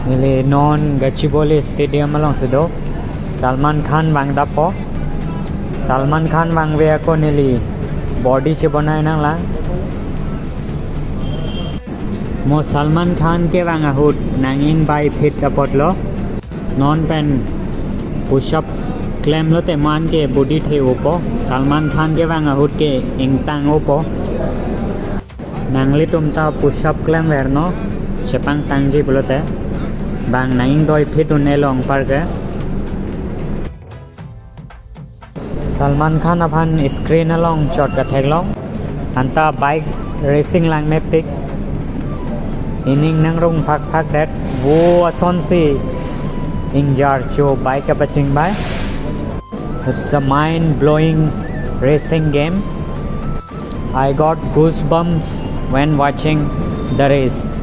Nili non Gachibowli Stadium along sido Salman Khan wang dapo Salman Khan wang ve ako nili body che banai nang lang mo Salman Khan ke wang ahut nangin by fit kapot lo non pen push up climb lo te man ke body the opo Salman Khan ke wang ahut ke ingtang opo nangli tumta push up climb verno chepang tangji bulote bang nangin doi fit unelong par ke Salman Khan aphan screen along chot ka theklong anta bike racing lang me pick ining nang rung phak that wo son si ingjar cho bike ka paching by it's a mind blowing racing game I got goosebumps when watching the race